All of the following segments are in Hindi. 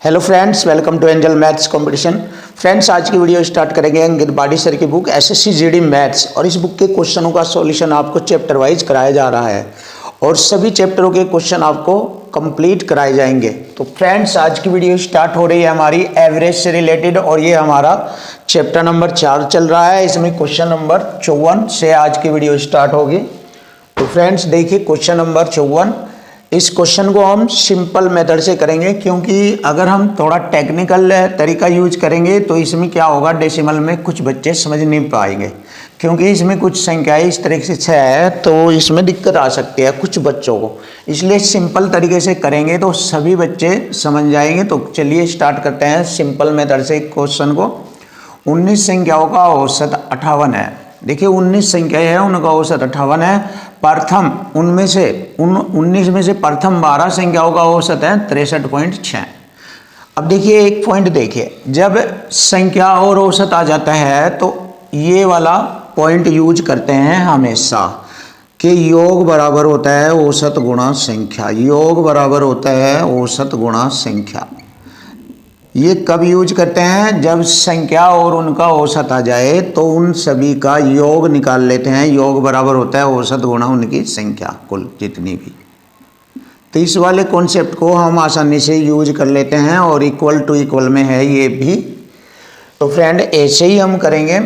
Hello friends, welcome to Angel maths competition. Friends, आज की वीडियो स्टार्ट करेंगे अंकित बाडी सर की बुक एसएससी जीडी मैथ्स, और इस बुक के क्वेश्चनों का सॉल्यूशन आपको चैप्टर वाइज कराया जा रहा है और सभी चैप्टरों के क्वेश्चन आपको कंप्लीट कराए जाएंगे। तो फ्रेंड्स, आज की वीडियो स्टार्ट हो रही है हमारी एवरेज से रिलेटेड, और ये हमारा चैप्टर नंबर 4 चल रहा है। इसमें क्वेश्चन नंबर 54 से आज की वीडियो स्टार्ट होगी। तो फ्रेंड्स देखिए, क्वेश्चन नंबर 54, इस क्वेश्चन को हम सिंपल मेथड से करेंगे, क्योंकि अगर हम थोड़ा टेक्निकल तरीका यूज करेंगे तो इसमें क्या होगा, डेसिमल में कुछ बच्चे समझ नहीं पाएंगे, क्योंकि इसमें कुछ संख्याएं इस तरीके से है तो इसमें दिक्कत आ सकती है कुछ बच्चों को। इसलिए सिंपल तरीके से करेंगे तो सभी बच्चे समझ जाएंगे। तो चलिए स्टार्ट करते हैं सिंपल मेथड से क्वेश्चन को। 19 संख्याओं का औसत 58 है। देखिए 19 संख्याएं हैं, उनका औसत 58 है। प्रथम उनमें से 19 में से प्रथम 12 संख्याओं का औसत है 63.6। अब देखिए एक पॉइंट देखिए, जब संख्या और औसत आ जाता है तो ये वाला पॉइंट यूज करते हैं हमेशा कि योग बराबर होता है औसत गुणा संख्या। योग बराबर होता है औसत गुणा संख्या। ये कब यूज करते हैं, जब संख्या और उनका औसत आ जाए तो उन सभी का योग निकाल लेते हैं। योग बराबर होता है औसत गुणा उनकी संख्या, कुल जितनी भी। तो इस वाले कॉन्सेप्ट को हम आसानी से यूज कर लेते हैं, और इक्वल टू इक्वल में है ये भी। तो फ्रेंड ऐसे ही हम करेंगे।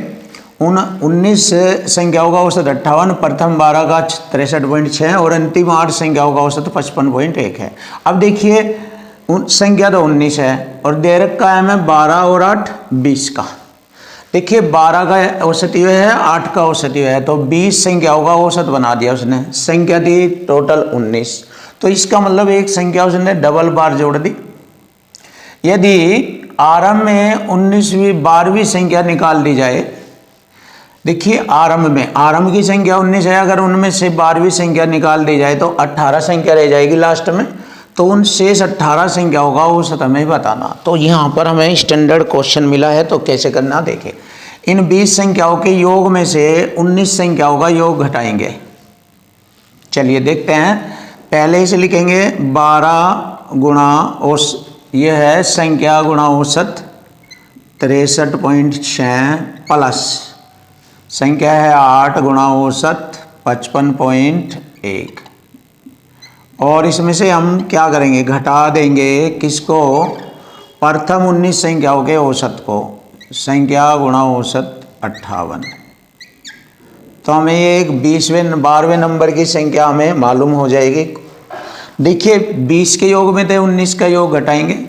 उन 19 संख्याओं का औसत 58, प्रथम 12 का 63.6 और अंतिम 8 संख्याओं का औसत 55.1 है। अब देखिए संख्या तो 19 है और दे रखा है हमें 12 और 8 20 का। देखिए 12 का औसत है, 8 का औसत है, तो 20 संख्याओं का औसत बना दिया उसने। संख्या दी टोटल 19, तो इसका मतलब एक संख्या उसने डबल बार जोड़ दी। यदि आरंभ में 19वीं 12वीं संख्या निकाल दी जाए, देखिए आरंभ की संख्या 19 है, अगर उनमें से 12वीं संख्या निकाल दी जाए तो 18 संख्या रह जाएगी लास्ट में। तो उन शेष 18 संख्याओं का औसत हमें बताना। तो यहाँ पर हमें स्टैंडर्ड क्वेश्चन मिला है, तो कैसे करना देखें। इन 20 संख्याओं के योग में से 19 संख्याओं का योग घटाएंगे। चलिए देखते हैं। पहले इसे लिखेंगे 12 गुणा यह है संख्या गुणा औसत 63.6 प्लस संख्या है 8 गुणा औसत 55.1, और इसमें से हम क्या करेंगे, घटा देंगे किसको, प्रथम 19 संख्याओं के औसत को। संख्या गुणा औसत 58, तो हमें ये एक 12वें नंबर की संख्या हमें मालूम हो जाएगी। देखिए 20 के योग में थे, 19 का योग घटाएंगे।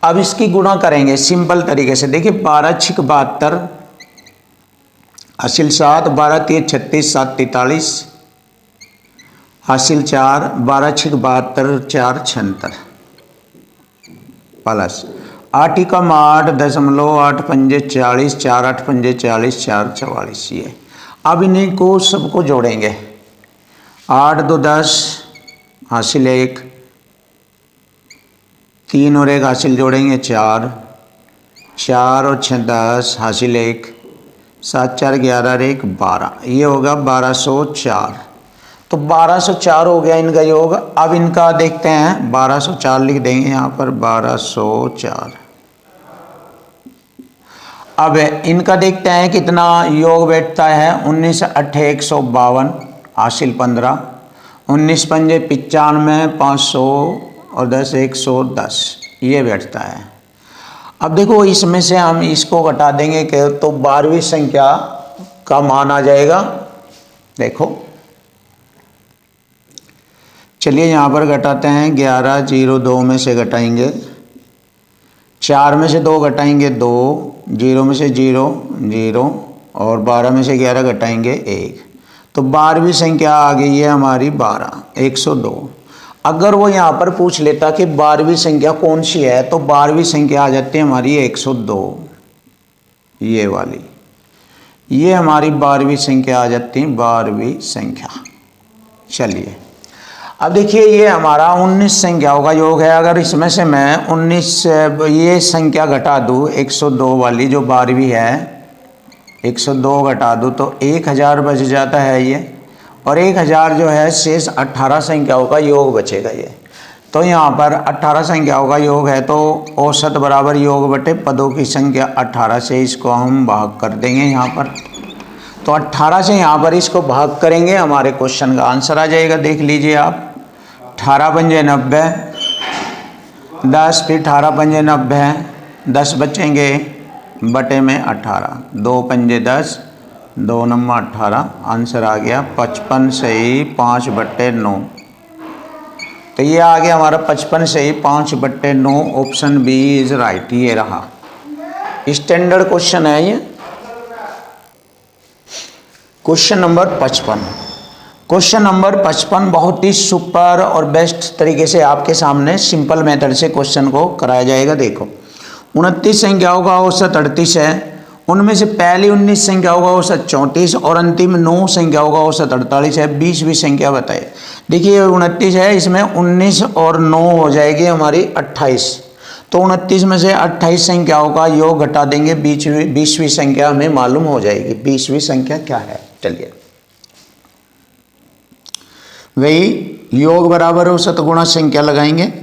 अब इसकी गुणा करेंगे सिंपल तरीके से। देखिए 12 × 6 = 72, हासिल 7, 12 × 3 = 36, 7 × 43, हासिल 4, 12 × 6 = 72, 4 × 76 प्लस 8 × 8 = 8 × 5 = 40, 4 × 8 = 40, 4 × 44 ये। अब इन्हीं को सबको जोड़ेंगे। 8 × 2 = 10, हासिल 1, 3 और 1 हासिल जोड़ेंगे 4, 4 और 6 = 10, हासिल 1, 7 × 4 = 11 और 1 = 12। ये होगा 1204। तो 1204 हो गया इनका योग। अब इनका देखते हैं, 1204 लिख देंगे यहाँ पर, 1204। अब इनका देखते हैं कितना योग बैठता है। 19 × 8 = 152, हासिल 15, 19 × 5 = 95, 500 और 10 = 110 ये बैठता है। अब देखो इसमें से हम इसको घटा देंगे कि तो 12वीं संख्या का मान आ जाएगा। देखो चलिए यहाँ पर घटाते हैं। 11 0 2 में से घटाएंगे, 4 में से 2 घटाएंगे 2, 0 में से 0 0, और 12 में से 11 घटाएंगे 1। तो 12वीं संख्या आ गई है हमारी 12, 102। अगर वो यहाँ पर पूछ लेता कि 12वीं संख्या कौन सी है, तो 12वीं संख्या आ जाती है हमारी 102, ये वाली। ये हमारी 12वीं संख्या आ जाती है, 12वीं संख्या। चलिए अब देखिए ये हमारा 19 संख्याओं का योग है। अगर इसमें से मैं 19 ये संख्या घटा दूँ, 102 वाली जो 12वीं है, 102 घटा दूँ तो 1000 बच जाता है ये, और 1000 जो है शेष 18 संख्याओं का योग बचेगा ये। तो यहाँ पर 18 संख्याओं का योग है, तो औसत बराबर योग बटे पदों की संख्या 18 से इसको हम भाग कर देंगे यहाँ पर। तो 18 से यहाँ पर इसको भाग करेंगे, हमारे क्वेश्चन का आंसर आ जाएगा। देख लीजिए आप, 18 पंजे 90, 10 फिर 18 पंजे 90, 10 बचेंगे बटे में 18, 2 पंजे 10, 2 नम्मा 18, आंसर आ गया 55 सही 5 बटे 9। तो ये आ गया हमारा 55 सही 5 बटे 9, ऑप्शन बी इज राइट। ये रहा स्टैंडर्ड क्वेश्चन है ये। क्वेश्चन नंबर 55, क्वेश्चन नंबर 55 बहुत ही सुपर और बेस्ट तरीके से आपके सामने सिंपल मेथड से क्वेश्चन को कराया जाएगा। देखो, 29 संख्याओं का औसत 38 है, उनमें से पहली 19 संख्याओं का औसत 34 और अंतिम 9 संख्याओं का औसत 48 है। 20वीं संख्या बताए। देखिए 29 है, इसमें 19 और 9 हो जाएगी हमारी 28। तो 29 में से 28 संख्याओं का योग घटा देंगे, 20वीं संख्या हमें मालूम हो जाएगी। 20वीं संख्या क्या है, चलिए वही योग बराबर औसत गुणा संख्या लगाएंगे।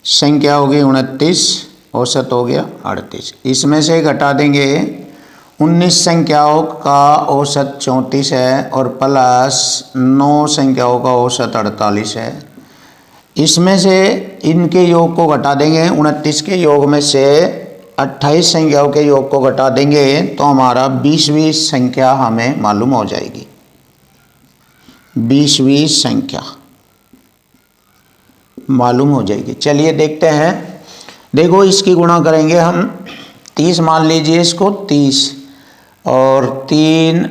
संख्या होगी 29, औसत हो गया 38। इसमें से घटा देंगे 19 संख्याओं का औसत 34 है और प्लस 9 संख्याओं का औसत 48 है। इसमें से इनके योग को घटा देंगे, 29 के योग में से 28 संख्याओं के योग को घटा देंगे, तो हमारा 20वीं संख्या हमें मालूम हो जाएगी। 20वीं संख्या मालूम हो जाएगी। चलिए देखते हैं। देखो इसकी गुणा करेंगे हम, 30 मान लीजिए इसको 30 और 3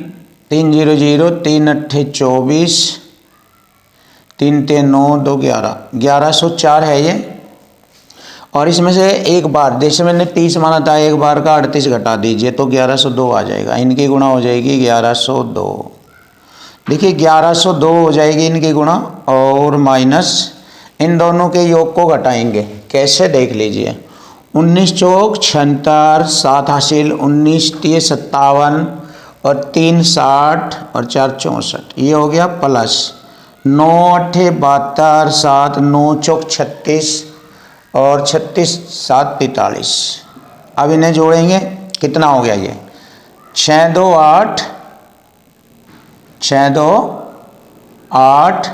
3 0 0, 3 8 24, 3 3 9 2 11, 1104 है ये। और इसमें से एक बार, जैसे मैंने 30 माना था, एक बार का 38 घटा दीजिए तो 1102 आ जाएगा। इनकी गुणा हो जाएगी 1102। देखिए 1102 हो जाएगी इनकी गुणा, और माइनस इन दोनों के योग को घटाएंगे। कैसे, देख लीजिए। 19 चौक 76, 7 हासिल 19 3 57 और 3 60 और 4 64, ये हो गया प्लस 9 8 72, 7 9 चौक 36 और 36 7 43। अब इन्हें जोड़ेंगे, कितना हो गया ये 6 2 8, 6 2 8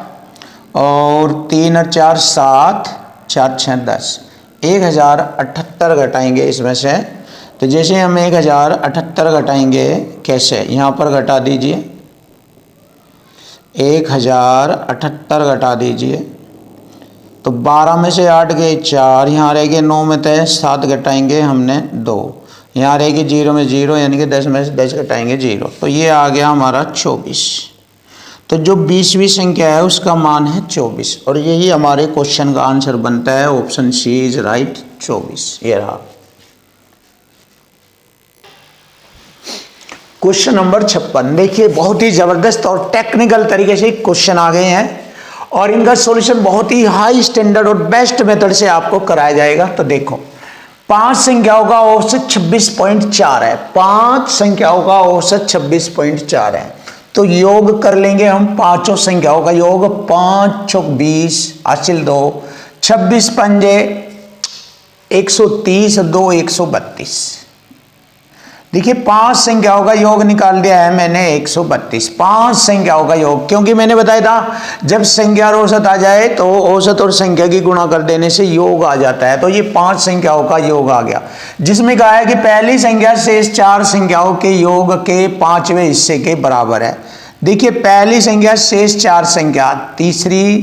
और 3 और 4 7, 4 6 10, 1078 घटाएंगे इसमें से। तो जैसे हम 1078 घटाएंगे, कैसे, यहाँ पर घटा दीजिए 1078 घटा दीजिए, तो 12 में से 8 गए 4, यहाँ रहेंगे 9 में तय 7 घटाएंगे हमने 2, यहाँ रहेगी 0 में 0, यानी कि 10 में से 10 घटाएंगे 0, तो ये आ गया हमारा 24। तो जो 20वीं संख्या है उसका मान है 24, और यही हमारे क्वेश्चन का आंसर बनता है। Option C is right, 24। ये रहा क्वेश्चन नंबर 56। देखिए बहुत ही जबरदस्त और टेक्निकल तरीके से क्वेश्चन आ गए हैं, और इनका सॉल्यूशन बहुत ही हाई स्टैंडर्ड और बेस्ट मेथड से आपको कराया जाएगा। तो देखो, 5 संख्याओं का औसत 26.4 है। 5 संख्याओं का औसत 26.4 है। तो योग कर लेंगे हम पांचों संख्याओं का योग। 5 चौक 20 हासिल 2, 26 पंजे 130, 2 132। देखिए 5 संख्याओं का योग निकाल दिया है मैंने 132। 5 संख्याओं का योग, क्योंकि मैंने बताया था जब संख्या और औसत आ जाए तो औसत और संख्या की गुणा कर देने से योग आ जाता है। तो ये 5 संख्याओं का योग आ गया, जिसमें कहा है कि पहली संख्या शेष 4 संख्याओं के योग के 5वें हिस्से के बराबर है। देखिए पहली संख्या शेष 4 संख्या, तीसरी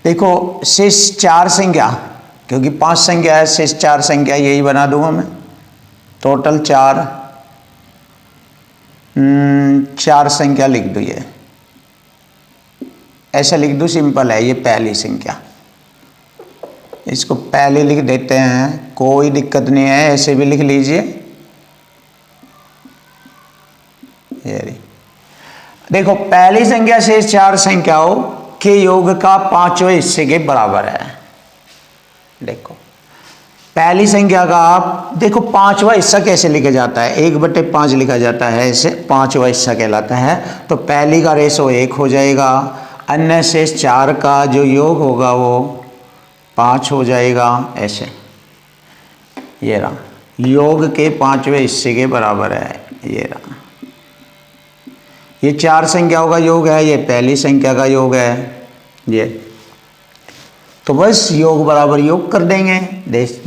देखो शेष 4 संख्या, क्योंकि 5 संख्या है शेष 4 संख्या, यही बना दूंगा मैं। टोटल 4 संख्या लिख दो, ये ऐसा लिख दो, सिंपल है। ये पहली संख्या, इसको पहले लिख देते हैं, कोई दिक्कत नहीं है, ऐसे भी लिख लीजिए। ये देखो पहली संख्या शेष 4 संख्याओं के योग का 5वें हिस्से के बराबर है। देखो पहली संख्या का आप देखो 5वां हिस्सा कैसे लिखा जाता है, 1/5 लिखा जाता है, इसे 5वां हिस्सा कहलाता है। तो पहली का रेशो 1 हो जाएगा, अन्य शेष 4 का जो योग होगा वो 5 हो जाएगा ऐसे, ये रहा, योग के 5वें हिस्से के बराबर है, ये रहा। ये 4 संख्याओं का योग है, ये पहली संख्या का योग है ये। तो बस योग बराबर योग कर देंगे,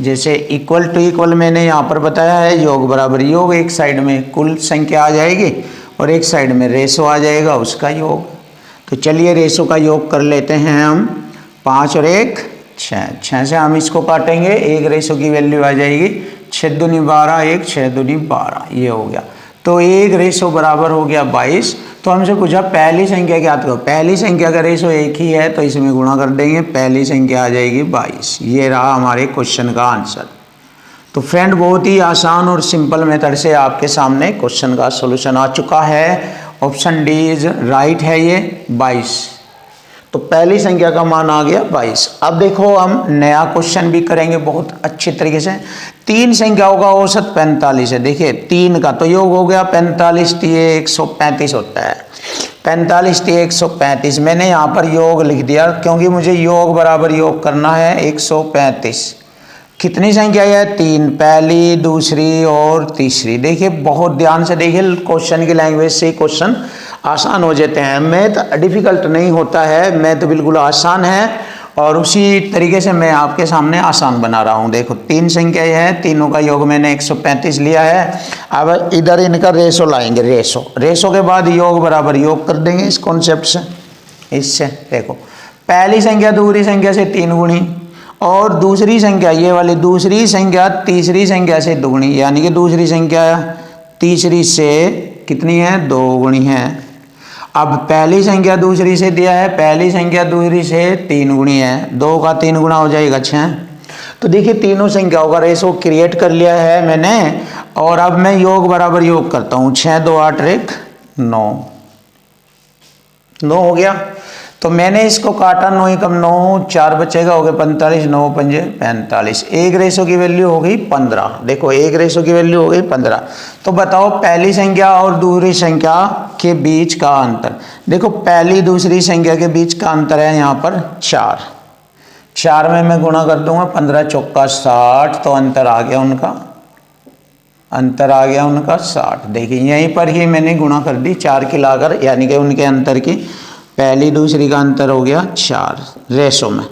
जैसे इक्वल टू इक्वल मैंने यहाँ पर बताया है, योग बराबर योग, एक साइड में कुल संख्या आ जाएगी और एक साइड में रेशो आ जाएगा उसका योग। तो चलिए रेशो का योग कर लेते हैं हम। 5 और 1 6, 6 से हम इसको काटेंगे, एक रेशो की वैल्यू आ जाएगी 6 दूनी 12, 1 6 दूनी 12, ये हो गया। तो एक रेशो बराबर हो गया 22। तो हमसे पूछा पहली संख्या क्या करो, पहली संख्या का रेशो एक ही है तो इसमें गुणा कर देंगे, पहली संख्या आ जाएगी 22। ये रहा हमारे क्वेश्चन का आंसर। तो फ्रेंड बहुत ही आसान और सिंपल मेथड से आपके सामने क्वेश्चन का सॉल्यूशन आ चुका है। ऑप्शन डी इज राइट है ये 22। तो पहली संख्या का मान आ गया 22। अब देखो हम नया क्वेश्चन भी करेंगे बहुत अच्छे तरीके से। 3 संख्याओं का औसत 45 है। देखिए 3 का तो योग हो गया 45 तिये 135 होता है, 45 तिये 135। मैंने यहाँ पर योग लिख दिया क्योंकि मुझे योग बराबर योग करना है 135। कितनी संख्या है 3, पहली दूसरी और तीसरी। देखिए बहुत ध्यान से देखिए, क्वेश्चन की लैंग्वेज से क्वेश्चन आसान हो जाते हैं। मैथ डिफिकल्ट नहीं होता है, मैथ बिल्कुल आसान है और उसी तरीके से मैं आपके सामने आसान बना रहा हूँ। देखो 3 संख्या है, तीनों का योग मैंने 135 लिया है। अब इधर इनका रेशो लाएंगे, रेशो के बाद योग बराबर योग कर देंगे इस कॉन्सेप्ट से। इससे देखो पहली संख्या दूसरी संख्या से 3 गुणी और दूसरी संख्या ये वाली दूसरी संख्या तीसरी संख्या से 2 गुणी, यानी कि दूसरी संख्या तीसरी से कितनी है 2 गुणी है। अब पहली संख्या दूसरी से दिया है, पहली संख्या दूसरी से 3 गुणी है, 2 का 3 गुना हो जाएगा 6। तो देखिए तीनों संख्याओं का रेशो क्रिएट कर लिया है मैंने और अब मैं योग बराबर योग करता हूँ। 6 2 8 1 9, 9 हो गया। तो मैंने इसको काटा, 9 एकम 9, 4 बचेगा, हो गया 45, 9 पंजे 45। एक रेशो की वैल्यू हो गई 15। देखो एक रेशो की वैल्यू हो गई 15। तो बताओ पहली संख्या और दूसरी संख्या के बीच का अंतर। देखो पहली दूसरी संख्या के बीच का अंतर है यहाँ पर 4। 4 में मैं गुणा कर दूंगा, 15 चौका 60, तो अंतर आ गया उनका, अंतर आ गया उनका 60। देखिए यहीं पर ही मैंने गुणा कर दी 4 की लाकर, यानी कि उनके अंतर की, पहली दूसरी का अंतर हो गया 4 रेशो में।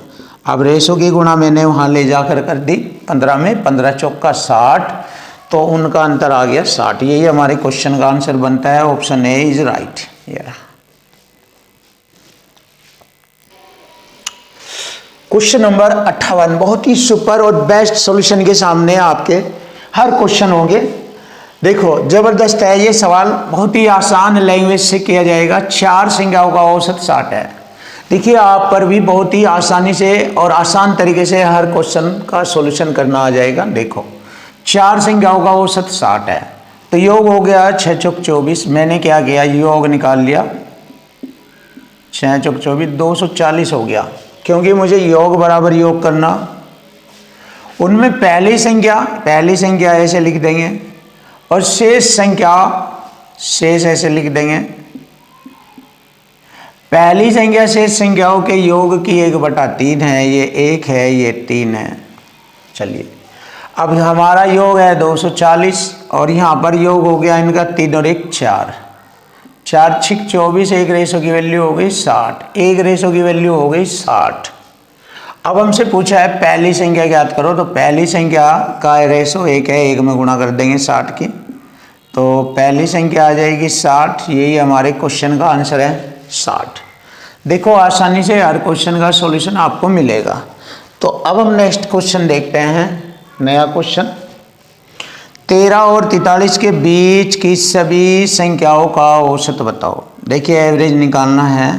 अब रेशो की गुणा मैंने वहाँ ले जाकर कर दी 15 में, 15 चौका 60, तो उनका अंतर आ गया 60। यही हमारे क्वेश्चन का आंसर बनता है। Option A is right. Question number 58 बहुत ही सुपर और बेस्ट सॉल्यूशन के सामने आपके हर क्वेश्चन होंगे। देखो जबरदस्त है ये सवाल, बहुत ही आसान लैंग्वेज से किया जाएगा। 4 संख्याओं का औसत 60 है। देखिए आप पर भी बहुत ही आसानी से और आसान तरीके से हर क्वेश्चन का सॉल्यूशन करना आ जाएगा। देखो 4 संख्याओं का औसत 60 है, तो योग हो गया 6 चौक 24। मैंने क्या किया, योग निकाल लिया, 6 चौक 24 240 हो गया, क्योंकि मुझे योग बराबर योग करना। उनमें पहली संख्या ऐसे लिख देंगे और शेष ऐसे लिख देंगे। पहली संख्या शेष संख्याओं के योग की 1/3 है, ये 1 है, ये 3 है। चलिए अब हमारा योग है 240 और यहाँ पर योग हो गया इनका 3 और 1 4, 4 6 24, एक रेशो की वैल्यू हो गई 60, एक रेशो की वैल्यू हो गई 60। अब हमसे पूछा है पहली संख्या ज्ञात करो, तो पहली संख्या का रेशो 1 है, 1 में गुणा कर देंगे 60 की, तो पहली संख्या आ जाएगी 60। यही हमारे क्वेश्चन का आंसर है 60। देखो आसानी से हर क्वेश्चन का सॉल्यूशन आपको मिलेगा। तो अब हम नेक्स्ट क्वेश्चन देखते हैं, नया क्वेश्चन। 13 और 43 के बीच की सभी संख्याओं का औसत बताओ। देखिए एवरेज निकालना है।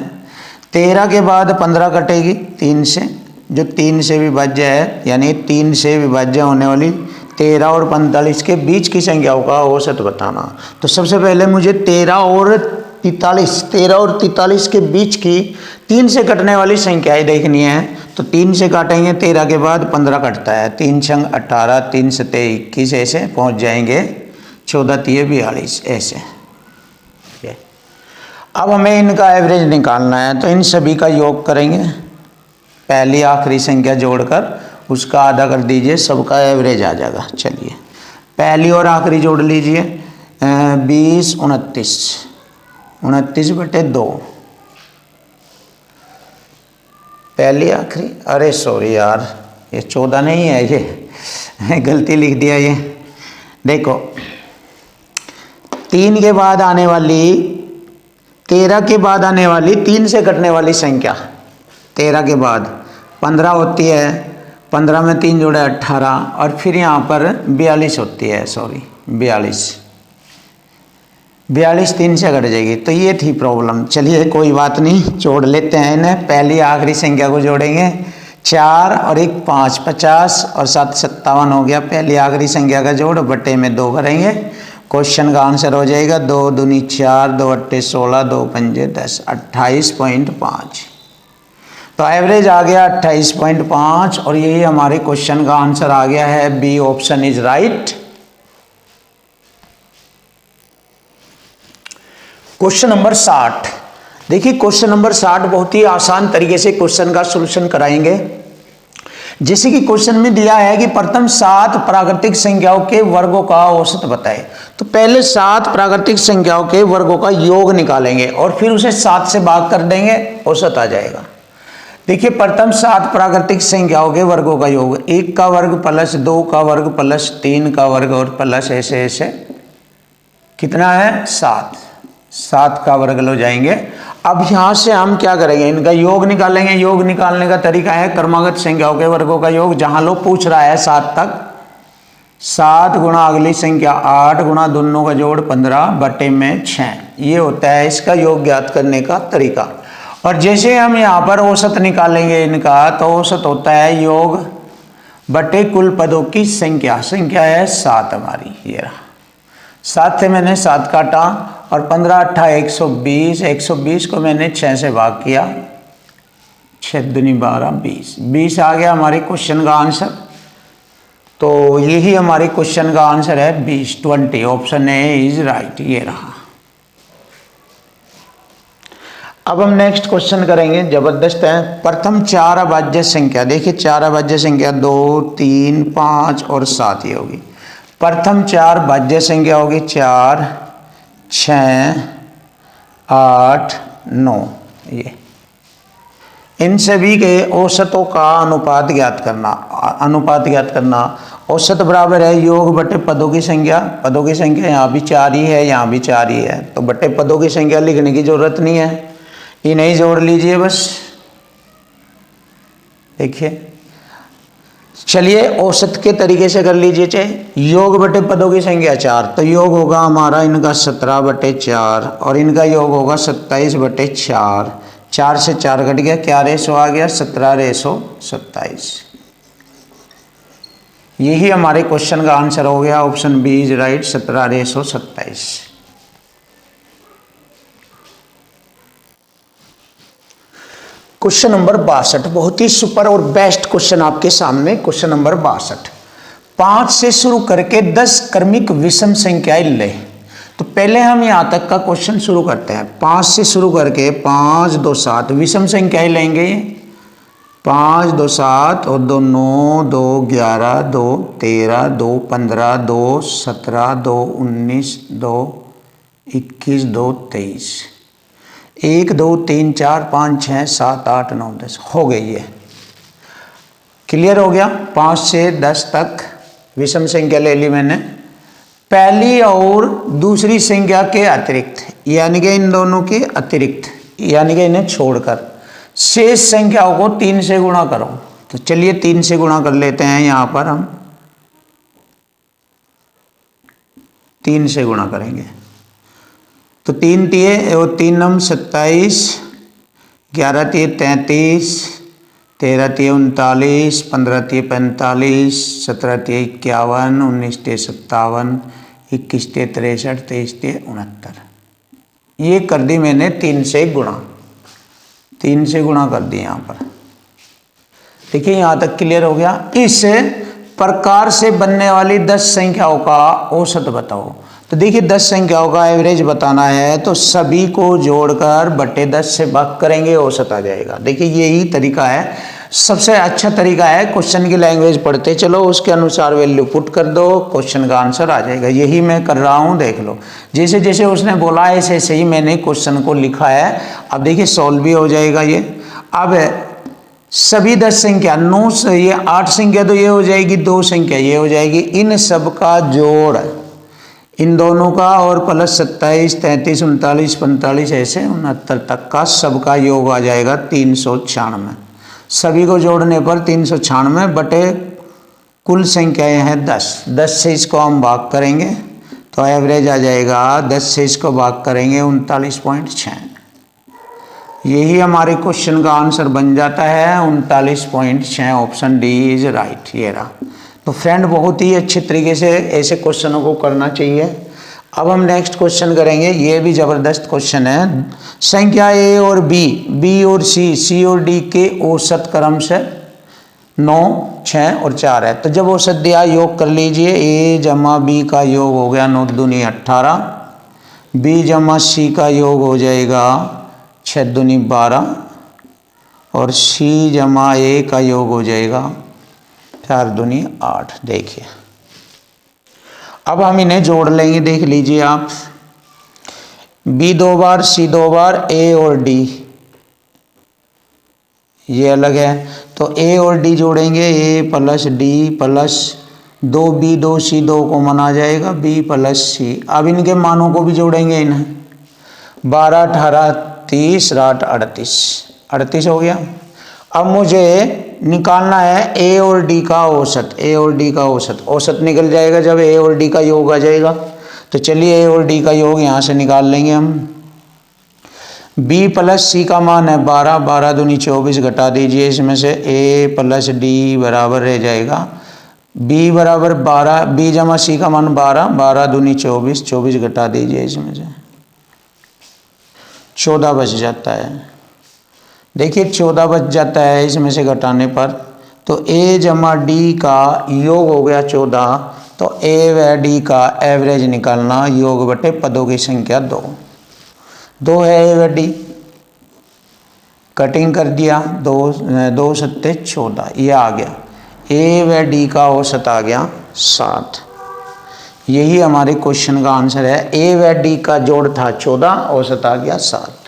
13 के बाद 15 कटेगी 3 से, जो 3 से विभाज्य है, यानी 3 से विभाज्य होने वाली 13 और 45 के बीच की संख्याओं का औसत बताना। तो सबसे पहले मुझे 13 और 43 के बीच की 3 से कटने वाली संख्याएं देखनी है। तो 3 से काटेंगे, 13 के बाद 15 कटता है, 3 छंग 18, 3 सते 21, ऐसे पहुंच जाएंगे 14 तिये 42 ऐसे। अब हमें इनका एवरेज निकालना है, तो इन सभी का योग करेंगे। पहली आखिरी संख्या जोड़कर उसका आधा कर दीजिए, सबका एवरेज आ जाएगा। चलिए पहली और आखिरी जोड़ लीजिए, 20 29, 29/2। पहली आखिरी, अरे सॉरी यार, ये 14 नहीं है, ये गलती लिख दिया। ये देखो 3 के बाद आने वाली, 13 के बाद आने वाली 3 से कटने वाली संख्या, 13 के बाद 15 होती है, 15 में 3 जोड़े 18, और फिर यहाँ पर 42 होती है, सॉरी 42 3 से कट जाएगी। तो ये थी प्रॉब्लम। चलिए कोई बात नहीं, जोड़ लेते हैं इन्हें। पहली आखिरी संख्या को जोड़ेंगे, 4 और 1 5, 50 और 7 57 हो गया। पहली आखिरी संख्या का जोड़ बटे में 2 करेंगे, क्वेश्चन का आंसर हो जाएगा 2 दूनी 4, 2 अट्ठे 16, 2 पंजे 10, 28.5। तो एवरेज आ गया 28.5, और यही हमारे क्वेश्चन का आंसर आ गया है। B option is right. Question number 60। देखिए क्वेश्चन नंबर 60 बहुत ही आसान तरीके से क्वेश्चन का सॉल्यूशन कराएंगे। जैसे कि क्वेश्चन में दिया है कि प्रथम 7 प्राकृतिक संख्याओं के वर्गों का औसत बताएं। तो पहले 7 प्राकृतिक संख्याओं के वर्गों का योग निकालेंगे और फिर उसे 7 से भाग कर देंगे, औसत आ जाएगा। देखिए प्रथम 7 प्राकृतिक संख्याओं के वर्गों का योग, 1 का वर्ग प्लस 2 का वर्ग प्लस 3 का वर्ग और प्लस ऐसे ऐसे कितना है 7 का वर्ग लो जाएंगे। अब यहां से हम क्या करेंगे, इनका योग निकालेंगे। योग निकालने का तरीका है क्रमागत संख्याओं के वर्गों का योग। जहां लोग पूछ रहा है 7 तक, 7 गुणा अगली संख्या 8 गुणा दोनों का जोड़ 15 बटे में 6, ये होता है इसका योग ज्ञात करने का तरीका। और जैसे हम यहाँ पर औसत निकालेंगे इनका, तो औसत होता है योग बटे कुल पदों की संख्या। संख्या है 7 हमारी, ये रहा। 7 से मैंने 7 काटा और 15 8 120, 120 को मैंने 6 से भाग किया, 6 दूनी 12 20 आ गया हमारे क्वेश्चन का आंसर। तो यही हमारे क्वेश्चन का आंसर है 20 ऑप्शन ए इज राइट, ये रहा। अब हम नेक्स्ट क्वेश्चन करेंगे, जबरदस्त है। प्रथम 4 अभाज्य संख्या, देखिए 4 अभाज्य संख्या 2 3 5 और 7 ही होगी। प्रथम 4 भाज्य संख्या होगी 4 6 8 9, ये इन सभी के औसतों का अनुपात ज्ञात करना। औसत बराबर है योग बटे पदों की संख्या। पदों की संख्या यहाँ भी 4 ही है, यहाँ भी 4 ही है, तो बटे पदों की संख्या लिखने की जरूरत नहीं है, ये नहीं जोड़ लीजिए बस। देखिए चलिए औसत के तरीके से कर लीजिए। चाहे योग बटे पदों की संख्या 4, तो योग होगा हमारा इनका 17 बटे 4 और इनका योग होगा 27 बटे 4। 4 से 4 घट गया, क्या रेशो आ गया 17 रेशो 27। यही हमारे क्वेश्चन का आंसर हो गया, option B is right, 17 ratio 27। Question number 62 बहुत ही सुपर और बेस्ट क्वेश्चन आपके सामने। क्वेश्चन नंबर 62, 5 से शुरू करके 10 क्रमिक विषम संख्याएं ले। तो पहले हम यहां तक का क्वेश्चन शुरू करते हैं। 5 से शुरू करके 5 2 7 विषम संख्याएं लेंगे, 5 2 7 और 2 9 2 11 2 13 2 15 2 17 2 19 2 21 2 23, 1 2 3 4 5 6 7 8 9 10 हो गई है। क्लियर हो गया। 5 से 10 तक विषम संख्या ले ली मैंने, पहली और दूसरी संख्या के अतिरिक्त, यानी कि इन दोनों के अतिरिक्त, यानी कि इन्हें छोड़कर शेष संख्याओं को 3 से गुणा करो। तो चलिए 3 से गुणा कर लेते हैं। यहां पर हम 3 से गुणा करेंगे, तो 3 तिये और 3 नम 27, 11 तिये 33, 13 तिये 39, 15 तिये 45, 17 तिये 51, 19 तिये 57, 21 तिये 63, 23 तिये 69। ये कर दी मैंने 3 से गुणा, 3 से गुणा कर दी यहाँ पर। देखिए यहाँ तक क्लियर हो गया। इस प्रकार से बनने वाली 10 संख्याओं का औसत बताओ। तो देखिए 10 संख्याओं का एवरेज बताना है, तो सभी को जोड़कर बटे 10 से भाग करेंगे, औसत आ जाएगा। देखिए यही तरीका है। सबसे अच्छा तरीका है क्वेश्चन की लैंग्वेज पढ़ते चलो, उसके अनुसार वैल्यू पुट कर दो, क्वेश्चन का आंसर आ जाएगा। यही मैं कर रहा हूँ, देख लो। जैसे जैसे उसने बोला ऐसे ऐसे ही मैंने क्वेश्चन को लिखा है। अब देखिए सॉल्व भी हो जाएगा ये। अब सभी 10 संख्या 9 से ये 8 संख्या तो ये हो जाएगी, 2 संख्या ये हो जाएगी, इन सब का जोड़ इन दोनों का और प्लस 27, 33, 39, 45 ऐसे 69 तक का सबका योग आ जाएगा 396। सभी को जोड़ने पर 396 बटे कुल संख्याएं हैं 10। 10 से इसको हम भाग करेंगे तो एवरेज आ जाएगा, 10 से इसको भाग करेंगे 39.6। यही हमारे क्वेश्चन का आंसर बन जाता है 39.6। Option D is right. ये रहा। तो फ्रेंड बहुत ही अच्छे तरीके से ऐसे क्वेश्चनों को करना चाहिए। अब हम नेक्स्ट क्वेश्चन करेंगे, ये भी ज़बरदस्त क्वेश्चन है। संख्या ए और बी और सी और डी के औसत क्रम से 9, 6 और 4 है। तो जब औसत दिया योग कर लीजिए। ए जमा बी का योग हो गया 9 दूनी 18, बी जमा सी का योग हो जाएगा 6 दूनी 12 और सी जमा ए का योग हो जाएगा 4 दूनी 8। देखिए अब हम इन्हें जोड़ लेंगे, देख लीजिए आप। बी 2 बार, सी 2 बार, ए और डी ये अलग है। तो ए और डी जोड़ेंगे, ए plus D plus 2b 2c 2 को मना जाएगा b प्लस सी। अब इनके मानों को भी जोड़ेंगे इन्हें। 12, 18, 30, 38, 38 हो गया। अब मुझे निकालना है ए और डी का औसत। ए और डी का औसत निकल जाएगा जब ए और डी का योग आ जाएगा। तो चलिए ए और डी का योग यहाँ से निकाल लेंगे हम। बी प्लस सी का मान है 12, 12 दूनी 24 घटा दीजिए इसमें से। ए प्लस डी बराबर रह जाएगा बी बराबर 12, बी जमा सी का मान 12, 12 दूनी 24, 24 घटा दीजिए इसमें से 14 बच जाता है। देखिए 14 बच जाता है इसमें से घटाने पर। तो ए जमा डी का योग हो गया 14। तो ए व डी का एवरेज निकालना, योग बटे पदों की संख्या 2। 2 है ए व डी, कटिंग कर दिया, 2 सत्ते 14 ये आ गया। ए व डी का औसत आ गया 7। यही हमारे क्वेश्चन का आंसर है। ए व डी का जोड़ था 14, औसत आ गया 7।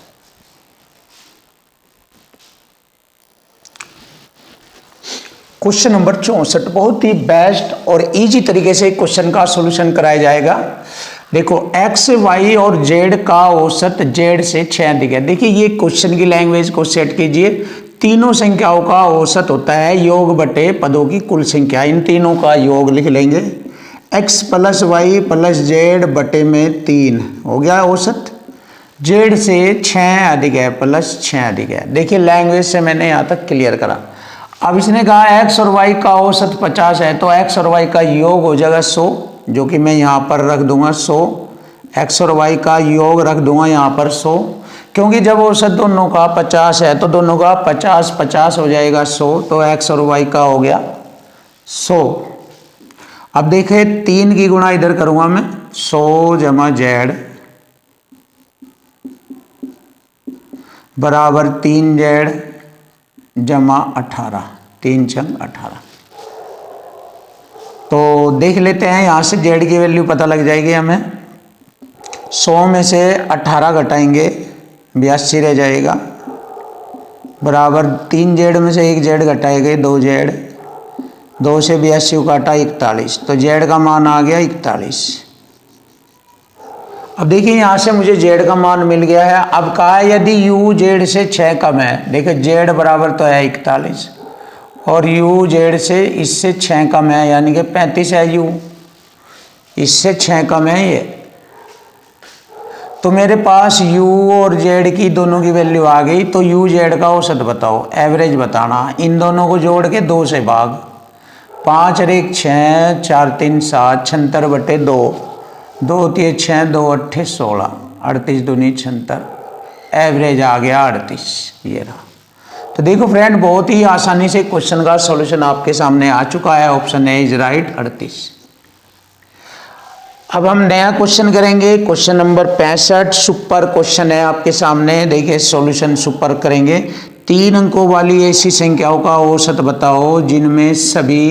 क्वेश्चन नंबर 64 बहुत ही बेस्ट और इजी तरीके से क्वेश्चन का सॉल्यूशन कराया जाएगा। देखो x, y और z का औसत z से 6 अधिक है। देखिए ये क्वेश्चन की लैंग्वेज को सेट कीजिए। तीनों संख्याओं का औसत होता है योग बटे पदों की कुल संख्या। इन तीनों का योग लिख लेंगे। x plus Y plus z बटे में 3 हो गया औसत। z से 6 अधिक है प्लस 6 अधिक है। देखिए लैंग्वेज से मैंने यहाँ तक क्लियर करा। अब इसने कहा x और y का औसत 50 है, तो x और y का योग हो जाएगा 100, जो कि मैं यहाँ पर रख दूंगा 100। x और y का योग रख दूंगा यहाँ पर 100, क्योंकि जब औसत दोनों का 50 है तो दोनों का 50 50 हो जाएगा 100। तो x और y का हो गया 100। अब देखे 3 की गुणा इधर करूंगा मैं, 100 जमा z बराबर 3z जमा 18, 3 छंग 18। तो देख लेते हैं यहाँ से z की वैल्यू पता लग जाएगी हमें। 100 में से 18 घटाएंगे 82 रह जाएगा, बराबर 3z में से 1z घटाएंगे 2z, 2 से 82 काटा 41, तो z का मान आ गया 41। अब देखिए यहाँ से मुझे z का मान मिल गया है। अब कहा है यदि u z से 6 कम है। देखिए z बराबर तो है 41 और u z से इससे 6 कम है, यानी कि 35 है। u इससे 6 कम है ये। तो मेरे पास u और z की दोनों की वैल्यू आ गई। तो u z का औसत बताओ, एवरेज बताना। इन दोनों को जोड़ के 2 से भाग, 5 और 1 6, 4 3 7, 76 बटे 2, 2 3 6, 2 8 16, 38 दूनी 76, एवरेज आ गया 38। ये रहा। तो देखो फ्रेंड बहुत ही आसानी से क्वेश्चन का सॉल्यूशन आपके सामने आ चुका है। Option A is right 38। अब हम नया क्वेश्चन करेंगे, क्वेश्चन नंबर 65 सुपर क्वेश्चन है आपके सामने। देखिए सॉल्यूशन सुपर करेंगे। 3 अंकों वाली ऐसी संख्याओं का औसत बताओ जिनमें सभी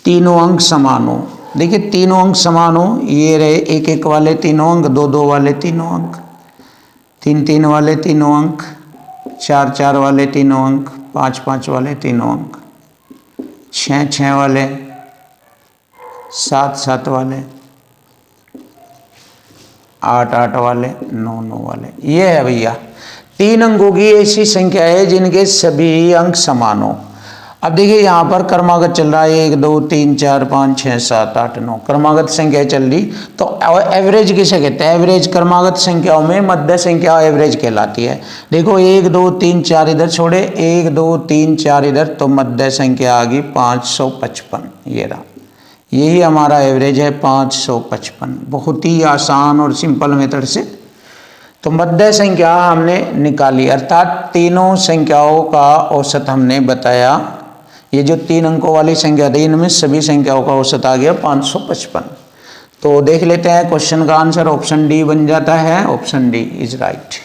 तीनों अंक समान हो। देखिए तीनों अंक समान हो, ये रहे 1-1 वाले तीनों अंक, 2-2 वाले तीनों अंक, 3-3 वाले तीनों अंक, 4-4 वाले तीनों अंक, 5-5 वाले तीनों अंक, 6-6 वाले, 7-7 वाले, 8-8 वाले, 9-9 वाले। ये है भैया 3 अंकों की ऐसी संख्या है जिनके सभी अंक समान हो। अब देखिए यहाँ पर क्रमागत चल रहा है 1 2 3 4 5 6 7 8 9 क्रमागत संख्या चल रही। तो एवरेज किसे कहते हैं? एवरेज क्रमागत संख्याओं में मध्य संख्या एवरेज कहलाती है। देखो 1 2 3 4 इधर छोड़े, 1 2 3 4 इधर, तो मध्य संख्या आ गई 555। ये रहा, यही हमारा एवरेज है 555। बहुत ही आसान और सिंपल मेथड से तो मध्य संख्या हमने निकाली, अर्थात तीनों संख्याओं का औसत हमने बताया। ये जो 3 अंकों वाली संख्या थी इनमें सभी संख्याओं का औसत आ गया 555। तो देख लेते हैं क्वेश्चन का आंसर। ऑप्शन डी बन जाता है, ऑप्शन डी इज राइट।